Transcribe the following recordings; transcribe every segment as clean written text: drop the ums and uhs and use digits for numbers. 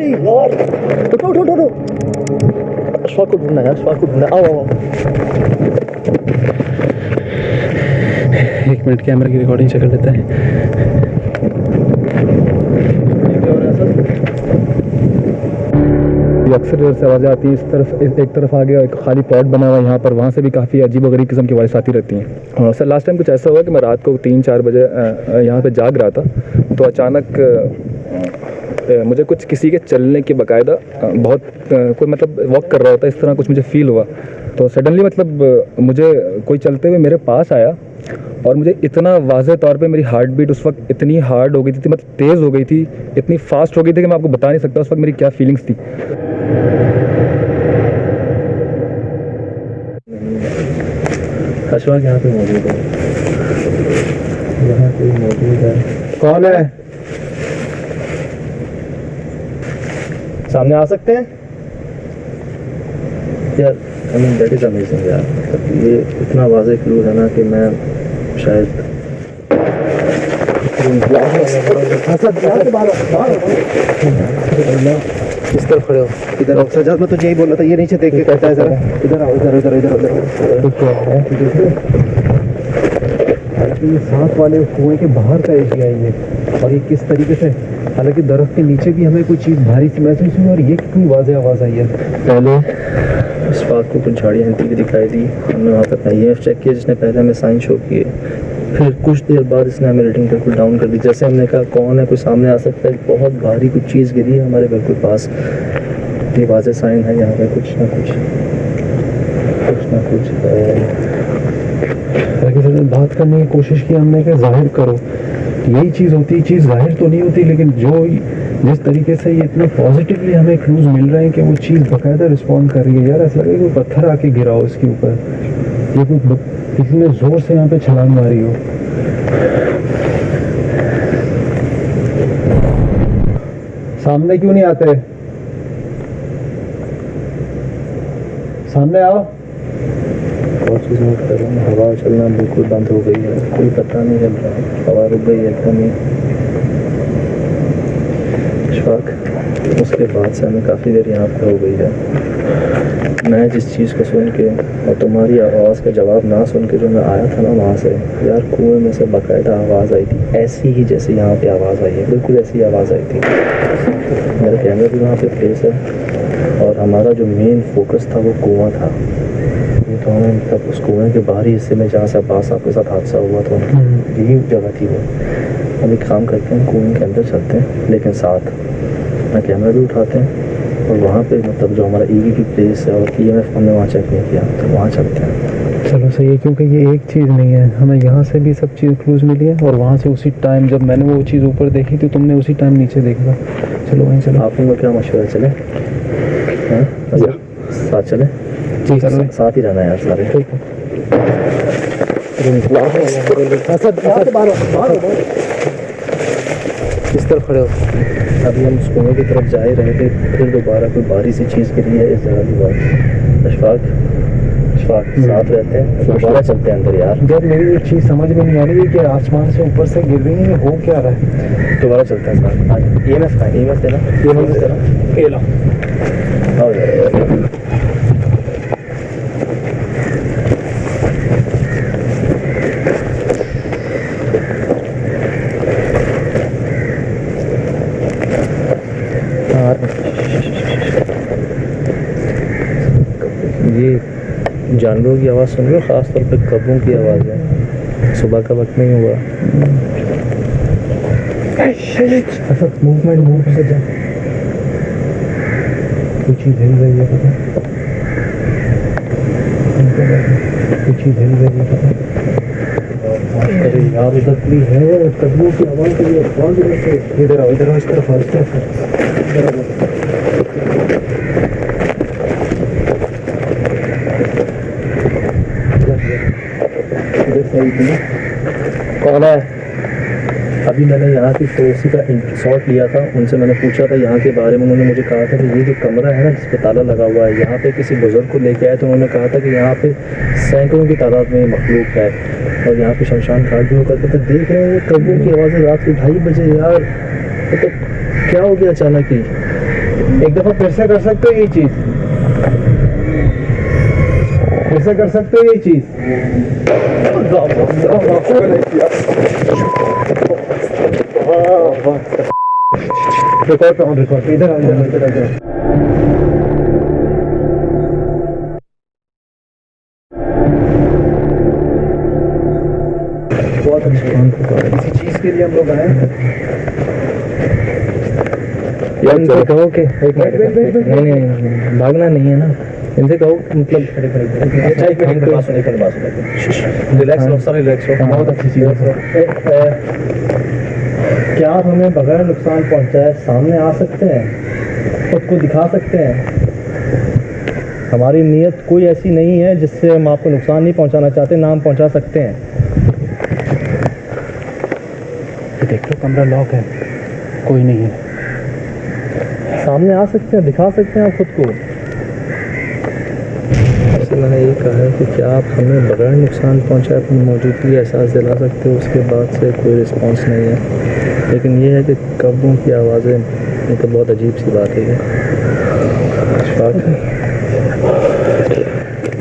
अरे यार, उठो उठो उठो, अशफाक को ढूंढना यार, अशफाक को ढूंढना। आओ आओ। 1 मिनट कैमरे की रिकॉर्डिंग चेक कर लेते हैं। अक्सर इधर से आवाज़ें आती हैं, इस तरफ एक तरफ आ गया, एक खाली पॉट बना हुआ है यहाँ पर, वहाँ से भी काफ़ी अजीब व गरीब किस्म की आवाज़ें आती रहती हैं। सर लास्ट टाइम कुछ ऐसा हुआ कि मैं रात को 3-4 बजे यहाँ पे जाग रहा था, तो अचानक मुझे कुछ किसी के चलने की बाकायदा बहुत कोई मतलब वॉक कर रहा होता है, इस तरह कुछ मुझे फ़ील हुआ। तो सडनली मतलब मुझे कोई चलते हुए मेरे पास आया और मुझे इतना वाज़ेह तौर पे मेरी हार्ट बीट उस वक्त इतनी हार्ड हो गई थी, मतलब तेज़ हो गई थी, इतनी फास्ट हो गई थी कि मैं आपको बता नहीं सकता उस वक्त मेरी क्या फीलिंग्स थी। अशफाक यहाँ पे मौजूद है, यहाँ कोई मौजूद है। कौन है? सामने आ सकते हैं यार? I mean that is amazing यार, मतलब ये इतना वाज़ेह क्लू है ना कि मैं शायद इस तरफ खड़े हो। इधर आओ सजाद, मैं तुझे यही बोल रहा था, ये नीचे देख के कहता है जरा इधर आओ, इधर इधर इधर इधर। ये साथ वाले कुएं के बाहर का एरिया है ये, और ये किस तरीके से, हालांकि दरख्त के नीचे भी हमें कोई चीज़ भारी सी महसूस हुई, और ये कितनी वाज़ेह आवाज़ आई है। पहले इस बात को कुछ झाड़ियाँ हिलती हुई दिखाई दी, हमने वहाँ पर अपना EMF चेक किया जिसने पहले हमें साइन शो किए, फिर कुछ देर बाद इसने हमें रेटिंग बिल्कुल डाउन कर दी। जैसे हमने कहा कौन है, कोई सामने आ सकता है, बहुत भारी कुछ चीज़ गिरी है हमारे बिल्कुल पास। ये वाज़ेह साइन है यहाँ पे कुछ ना कुछ है। बात करने की कोशिश की हमने कि जाहिर करो, यही चीज़ होती है, चीज़ जाहिर तो नहीं होती, लेकिन जो जिस तरीके से ये इतने पॉजिटिवली हमें क्लूज मिल रहे हैं कि वो चीज़ बाकायदा रिस्पॉन्ड कर रही है। यार ऐसा लगे कोई पत्थर आके गिरा हो इसके ऊपर, ये कोई किसी ने ज़ोर से यहाँ पे छलांग मारी हो। सामने क्यों नहीं आते? सामने आओ। और चीज़ नोट कर रहा हूँ, हवा चलना बिल्कुल बंद हो गई है, कोई पता नहीं चल रहा है, हवा रुक गई है एकदम ही। अशफाक, उसके बाद से हमें काफ़ी देर यहाँ पर हो गई है। मैं जिस चीज़ को सुन के और तुम्हारी आवाज़ का जवाब ना सुन के जो मैं आया था ना वहाँ से, यार कुएं में से बाकायदा आवाज़ आई थी, ऐसी ही जैसे यहाँ पे आवाज़ आई है, बिल्कुल ऐसी आवाज़ आई थी। मेरा कैमरा भी वहाँ पे प्लेस है, और हमारा जो मेन फोकस था वो कुआं था। तो हमें मतलब उस कुएं के बाहरी हिस्से में जहाँ से अब्बास आपके साथ हादसा हुआ था, यही जगह थी वो। अब एक काम करते हैं, कुएं के अंदर चलते हैं, लेकिन साथ अपना कैमरा भी उठाते हैं, और वहाँ पे मतलब जो हमारा EV की प्लेस है और EMF हमने वहाँ चेक नहीं किया, तो वहाँ चलते हैं। चलो सही है, क्योंकि ये एक चीज़ नहीं है, हमें यहाँ से भी सब चीज़ क्लूज मिली है, और वहाँ से उसी टाइम जब मैंने वो चीज़ ऊपर देखी थी तुमने उसी टाइम नीचे देखा। चलो वहीं चलो। आप लोगों का क्या मशवरा है, चले साथ चले? जी चलो, साथ ही रहना है यार सारे। ठीक है। इस तरफ खड़े हो। अभी हम उस कुएं की तरफ जा ही रहे थे, फिर दोबारा कोई भारी सी चीज़ गिरी है इस जगह की बात। अशफाक साथ रहते हैं, दोबारा चलते हैं अंदर यार। जब मेरी एक चीज़ समझ में नहीं आ रही है कि आसमान से ऊपर से गिर रही है, हो क्या रहा है। दोबारा चलते हैं साथ। EMF का EMF देना, EMF देना, ये लो। आओ यार। ये जानवरों की आवाज़ सुन रहे हो, ख़ास तौर पे कब्बों की आवाज़ है। सुबह का वक्त नहीं हुआ। मूवमेंट से जा, कुछ चीज़ हिल रही है, पता कुछ चीज़ हिल रही है, पता अरे यार उधर भी है, कब्बों की आवाज़ के लिए कौन सी से इधर आओ, इधर आओ, इस तरफ आओ, इस तरफ आओ। कौन है? अभी मैंने यहाँ की पड़ोसी का शॉट लिया था, उनसे मैंने पूछा था यहाँ के बारे में। उन्होंने मुझे कहा था कि ये जो कमरा है ना जिस पे ताला लगा हुआ है, यहाँ पे किसी बुजुर्ग को लेके आए, तो उन्होंने कहा था कि यहाँ पे सैकड़ों की तादाद में मखलूक है, और यहाँ पे शमशान घाट भी होकर। तो देख रहे हैं कब्बों की आवाज़ें रात के 2:30 बजे यार, तो क्या हो गया अचानक ही? एक दफा फिर से कर सकते हो ये चीज, फिर से कर सकते हो ये चीज। रिकॉर्ड पे, रिकॉर्ड पे, इधर इधर। बहुत अच्छा, किसी चीज के लिए हम लोग आए हैं। यार इनसे कहो कि नहीं भागना नहीं है ना, इनसे कहो मतलब रिलैक्स हो। बहुत अच्छी चीज़ है। क्या आप हमें बगैर नुकसान पहुंचाए सामने आ सकते हैं, खुद को दिखा सकते हैं? हमारी नीयत कोई ऐसी नहीं है जिससे हम आपको नुकसान नहीं पहुंचाना चाहते, ना हम पहुंचा सकते हैं। देख लो कमरा लॉक है, कोई नहीं है। सामने आ सकते हैं, दिखा सकते हैं आप खुद को। मैंने ये कहा है कि क्या आप हमें बगैर नुकसान पहुंचाए अपनी मौजूदगी एहसास दिला सकते हो। उसके बाद से कोई रिस्पांस नहीं है, लेकिन ये है कि कब्रों की आवाज़ें, ये तो बहुत अजीब सी बात है।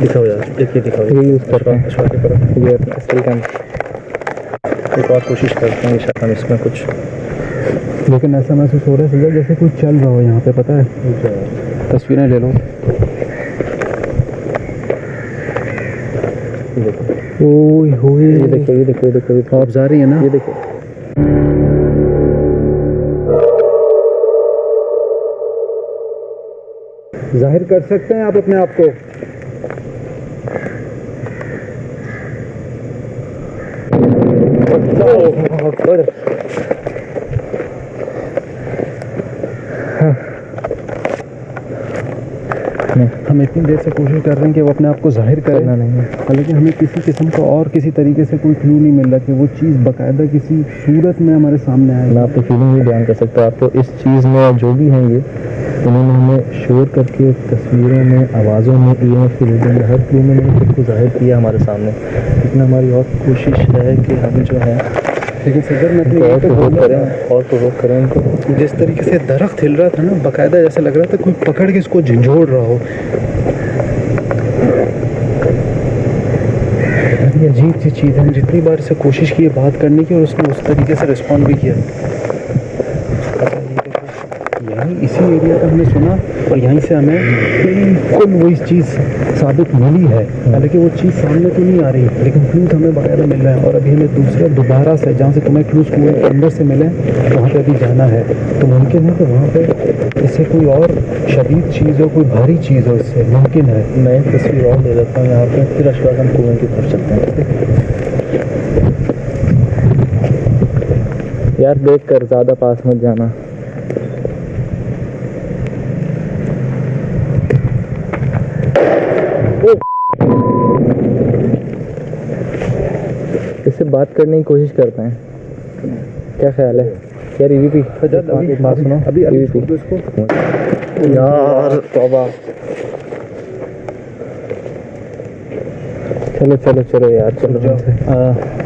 दिखाओ यार, देखिए दिखाओ, ये यूज़ करते हैं अशफाक की तरफ। ये अपना असली काम। एक और कोशिश करते हैं कि शायद हम इसमें कुछ, लेकिन ऐसा महसूस हो रहा है सर जैसे कुछ चल रहा हो यहाँ पे, पता है? तस्वीरें ले लो। ओए होए, ये देखो ये देखो ये देखो, ये देखो आप जा रही है ना? ये देखो। जाहिर कर सकते हैं आप अपने आप को। हम इतनी देर से कोशिश कर रहे हैं कि वो अपने आप को जाहिर करें, हालांकि हमें किसी किस्म का और किसी तरीके से कोई क्लू नहीं मिल रहा कि वो चीज़ बाकायदा किसी सूरत में हमारे सामने आए। मैं आपकी फीलिंग भी बयान कर सकता हूँ। आपको इस चीज़ में जो भी हैं ये, उन्होंने हमें शोर करके तस्वीरों में, आवाज़ों में, ईमेल की रीडिंग में, हर क्लू में उन्होंने खुद को जाहिर किया हमारे सामने। लेकिन हमारी और कोशिश है कि हम जो है, लेकिन सर मैं अपनी और प्रोवोक करें और प्रोवोक करें इनको। जिस तरीके से दरख्त हिल रहा था ना, बाकायदा जैसे लग रहा था कोई पकड़ के इसको झंझोड़ रहा हो। बड़ी अजीब सी चीज़ है। जितनी बार इसे कोशिश की है बात करने की और उसने उस तरीके से रिस्पॉन्ड भी किया। यहीं इसी एरिया का हमने सुना और यहीं से हमें बिल्कुल वही चीज़ साबित मिली है। हालांकि वो चीज़ सामने तो नहीं आ रही, लेकिन क्लूज हमें बाकायदा मिल रहा है। और अभी हमें दोबारा से जहाँ से तुम्हें क्लूज कुएं के अंदर से मिले, वहाँ पे अभी जाना है। तो मुमकिन है कि वहाँ पे इससे कोई और शदीद चीज़ हो, कोई भारी चीज़ हो, इससे मुमकिन है। मैं एक तस्वीर और ले लेता हूँ यहाँ पे, फिर अशफाक हम कुएं की तरफ चलते हैं। यार देख कर, ज़्यादा पास मत जाना। इससे बात करने की कोशिश करते हैं, क्या ख्याल है यार? ईवीपी एक बात सुनो, अभी ईवीपी इसको यार, तौबा। चलो चलो चलो यार, चलो।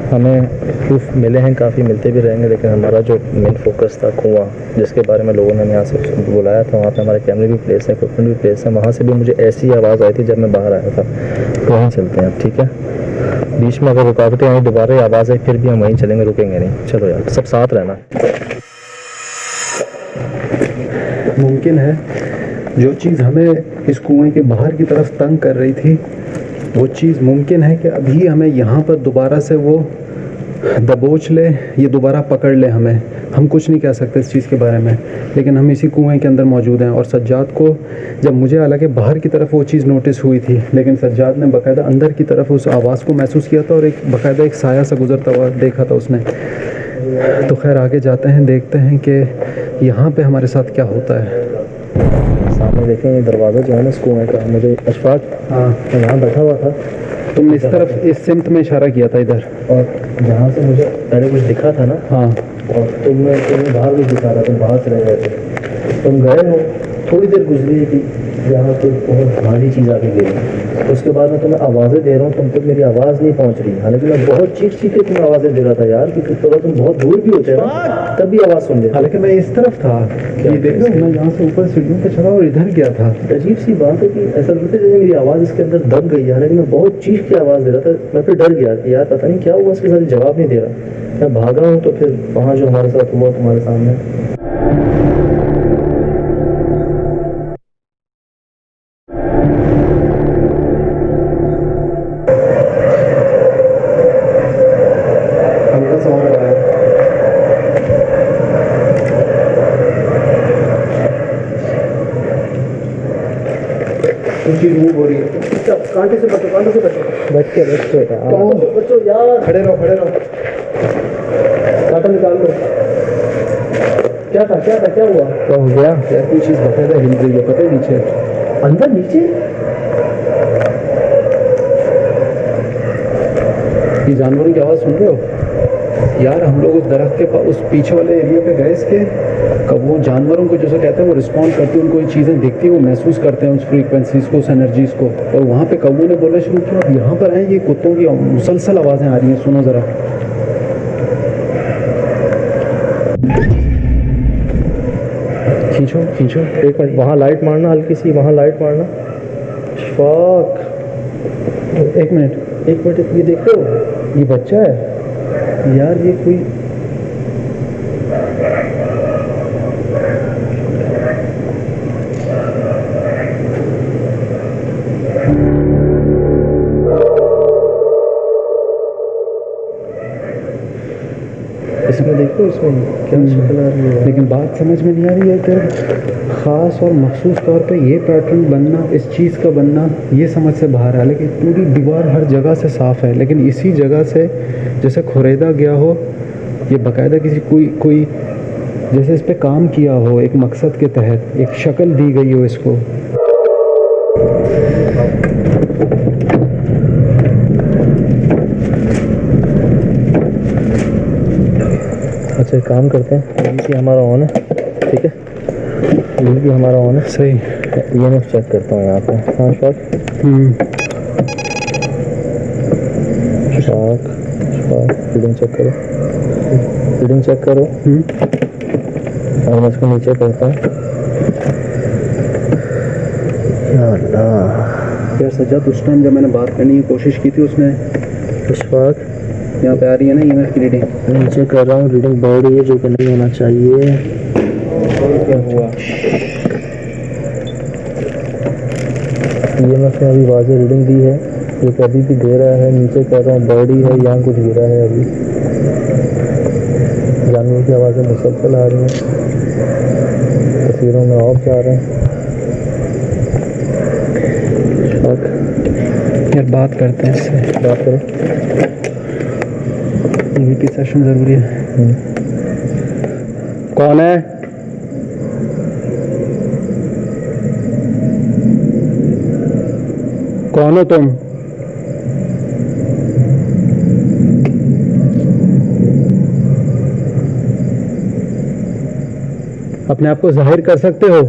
हमें प्रूफ मिले हैं, काफ़ी मिलते भी रहेंगे, लेकिन हमारा जो मेन फोकस था कुआं, जिसके बारे में लोगों ने यहाँ से बुलाया था, वहाँ पे हमारे कैमरे भी प्लेस है, इक्विपमेंट भी प्लेस है। वहाँ से भी मुझे ऐसी आवाज़ आई थी जब मैं बाहर आया था। तो वहीं चलते हैं अब, ठीक है? बीच में अगर रुकावटें आई, दोबारा आवाज़ आई, फिर भी हम वहीं चलेंगे, रुकेंगे नहीं। चलो यार, सब साथ रहना। मुमकिन है जो चीज़ हमें इस कुएं के बाहर की तरफ तंग कर रही थी, वो चीज़ मुमकिन है कि अभी हमें यहाँ पर दोबारा से वो दबोच ले, ये दोबारा पकड़ ले हमें। हम कुछ नहीं कह सकते इस चीज़ के बारे में, लेकिन हम इसी कुएं के अंदर मौजूद हैं। और सज्जाद को, जब मुझे हालांकि बाहर की तरफ वो चीज़ नोटिस हुई थी, लेकिन सज्जाद ने बाकायदा अंदर की तरफ उस आवाज़ को महसूस किया था और एक बाकायदा एक साया सा गुजरता हुआ देखा था उसने। तो खैर आगे जाते हैं, देखते हैं कि यहाँ पे हमारे साथ क्या होता है। सामने देखें, ये दरवाज़ा जो है ना इस कुएं का, मुझे अशफाक, हाँ, मैं यहाँ बैठा हुआ था, तुमने इस तरफ, इस सिमत में इशारा किया था इधर, और जहाँ से मुझे पहले कुछ दिखा था ना, हाँ, और तुम्हें बाहर भी दिखा रहा, तुम बाहर चले गए थे। तुम गए हो थोड़ी देर गुजरी है कि यहाँ पे बहुत भारी चीज़ आके गिरी, उसके बाद मैं तुम्हें आवाज़ें दे रहा हूँ, तुम तक मेरी आवाज़ नहीं पहुँच रही, हालांकि मैं बहुत चीख चीख के तुम्हें आवाज़ें दे रहा था यार, क्योंकि थोड़ा तुम बहुत दूर भी होते ना तब भी आवाज़ सुन लेते। हालांकि मैं इस तरफ था, ये देखो मैं यहाँ से ऊपर सीढ़ियों पे चढ़ा और इधर गया था। अजीब सी बात है कि ऐसा लगता है जैसे मेरी आवाज़ इसके अंदर दब गई है, हालांकि मैं बहुत चीख के आवाज़ दे रहा था। मैं फिर डर गया कि यार पता नहीं क्या हुआ, इसके साथ जवाब नहीं दे रहा। मैं भागा हूँ तो फिर वहाँ जो हमारे साथ हुआ तुम्हारे सामने। हल्का सा और आया। कुछ चीज मूव हो रही है। कांटे से बचो, कांटे से बचो, बचो यार, खड़े रहो, खड़े रहो। कांटा निकाल लो। क्या था, क्या था, क्या हुआ? क्या हो गया यार? कोई चीज बकायदा हिल रही है, पता है नीचे, अंदर नीचे? ये जानवरों की आवाज सुन रहे हो यार? हम लोग उस दरख्त के उस पीछे वाले एरिया पे गए, इसके कब वो जानवरों को जैसे कहते हैं वो रिस्पॉन्ड करती है, उनको ये चीज़ें दिखती है, वो महसूस करते हैं उस फ्रीक्वेंसीज को, उस एनर्जीज को, और वहाँ पे कौवों ने बोलना शुरू किया। अब यहाँ पर आए, ये कुत्तों की मुसलसल आवाज़ें आ रही हैं, सुनो ज़रा। खींचो खींचो, एक मिनट, वहाँ लाइट मारना, हल्की सी वहाँ लाइट मारना। शौक, एक मिनट, ये देख रहे हो? ये बच्चा है यार ये कोई इसमें देखो, इसमें क्या शक्ल आ रही है। लेकिन बात समझ में नहीं आ रही है कि ख़ास और मखसूस तौर पे ये पैटर्न बनना, इस चीज़ का बनना, ये समझ से बाहर है। लेकिन पूरी दीवार हर जगह से साफ़ है, लेकिन इसी जगह से जैसे खुरेदा गया हो, ये बाकायदा किसी कोई जैसे इस पे काम किया हो, एक मकसद के तहत एक शक्ल दी गई हो इसको। अच्छा एक काम करते हैं, ये भी हमारा ऑन है, ठीक है, ये भी हमारा ऑन है, सही। ये मैं चेक करता हूँ यहाँ पे। हाँ शॉक, शॉक, रीडिंग चेक करो, रीडिंग चेक करो। और मैं इसको नीचे करता हूँ। यार सज्जाद, उस टाइम जब मैंने बात करने की कोशिश की थी, उसने इशफाक यहाँ पे आ रही है ना ईएमएफ की रीडिंग, नीचे कर रहा हूँ, रीडिंग बढ़ रही है जो कि नहीं होना चाहिए। क्या हुआ? ये मैं अभी वाज़ेह रीडिंग दी है, ये कभी भी दे रहा है, नीचे कर रहा हूँ, बॉडी है, यहाँ कुछ गिरा है, अभी जानवरों की आवाज़ें मुसलसल आ रही हैं, तस्वीरों में ऑफ जा रहे हैं। यार बात करते हैं इससे, बात करो, यूनिटी सेशन ज़रूरी है। कौन है? कौन हो तुम? अपने आप को जाहिर कर सकते हो,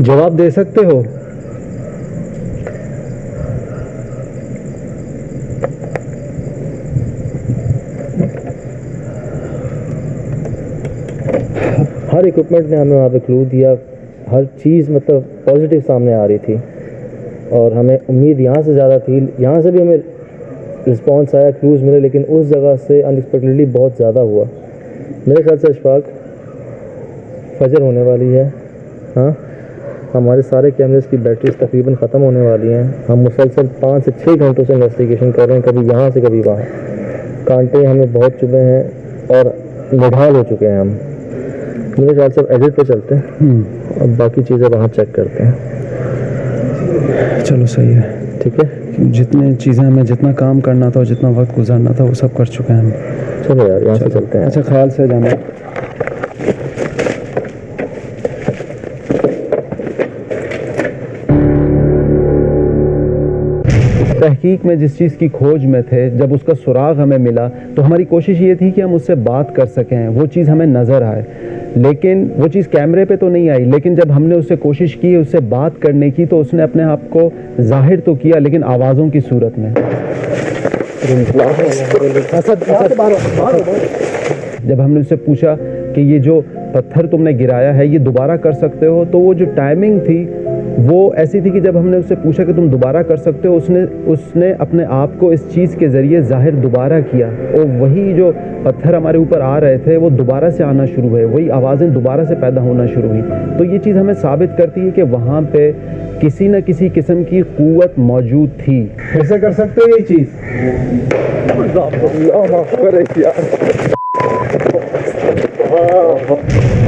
जवाब दे सकते हो। हर इक्विपमेंट ने हमें वहाँ पे क्लू दिया, हर चीज़ मतलब पॉजिटिव सामने आ रही थी, और हमें उम्मीद यहाँ से ज़्यादा थी, यहाँ से भी हमें रिस्पॉन्स आया, क्लूज़ मिले, लेकिन उस जगह से अनएक्सपेक्टेडली बहुत ज़्यादा हुआ। मेरे ख्याल से इशफाक फजर होने वाली है। हाँ, हमारे सारे कैमरेज की बैटरीज तकरीबन ख़त्म होने वाली हैं। हम मुसलसल 5 से 6 घंटों से इन्वेस्टिगेशन कर रहे हैं, कभी यहाँ से कभी वहाँ। कांटे हमें बहुत चुभे हैं और निढाल हो चुके हैं हम। मेरे ख्याल से एडिट पे चलते हैं और बाकी चीज़ें वहाँ चेक करते हैं। चलो सही है, ठीक है, जितने चीज़ें हमें, जितना काम करना था और जितना वक्त गुजारना था वो सब कर चुके हैं हम। चलो यार यहाँ से चलते हैं। अच्छा ख्याल से जाना। तहकीक में जिस चीज़ की खोज में थे, जब उसका सुराग हमें मिला तो हमारी कोशिश ये थी कि हम उससे बात कर सकें, वो चीज़ हमें नज़र आए। लेकिन वो चीज़ कैमरे पे तो नहीं आई, लेकिन जब हमने उससे कोशिश की उससे बात करने की तो उसने अपने आप को जाहिर तो किया, लेकिन आवाज़ों की सूरत में। जब हमने उससे पूछा कि ये जो पत्थर तुमने गिराया है ये दोबारा कर सकते हो, तो वो जो टाइमिंग थी वो ऐसी थी कि जब हमने उससे पूछा कि तुम दोबारा कर सकते हो, उसने अपने आप को इस चीज़ के ज़रिए जाहिर दोबारा किया, और वही जो पत्थर हमारे ऊपर आ रहे थे वो दोबारा से आना शुरू हुए, वही आवाज़ें दोबारा से पैदा होना शुरू हुई। तो ये चीज़ हमें साबित करती है कि वहाँ पे किसी न किसी किस्म की क़ुव्वत मौजूद थी। फिर से कर सकते हो ये चीज़?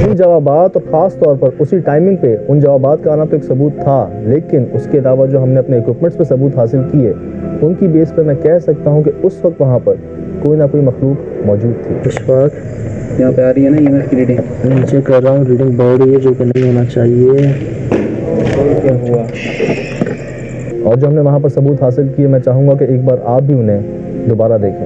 उन जवाबात और ख़ास तौर पर उसी टाइमिंग पे उन जवाबात का आना तो एक सबूत था, लेकिन उसके अलावा जो हमने अपने इक्विपमेंट्स पे सबूत हासिल किए उनकी बेस पे मैं कह सकता हूँ कि उस वक्त वहाँ पर कोई ना कोई मखलूक मौजूद थी। इशफाक यहाँ पे आ रही है ना ईएमएफ की रीडिंग? नीचे कर रहा हूँ, रीडिंग बढ़ रही है जो कि नहीं होना चाहिए। क्या हुआ? और जो हमने वहाँ पर सबूत हासिल किए, मैं चाहूँगा कि एक बार आप भी उन्हें दोबारा देखें।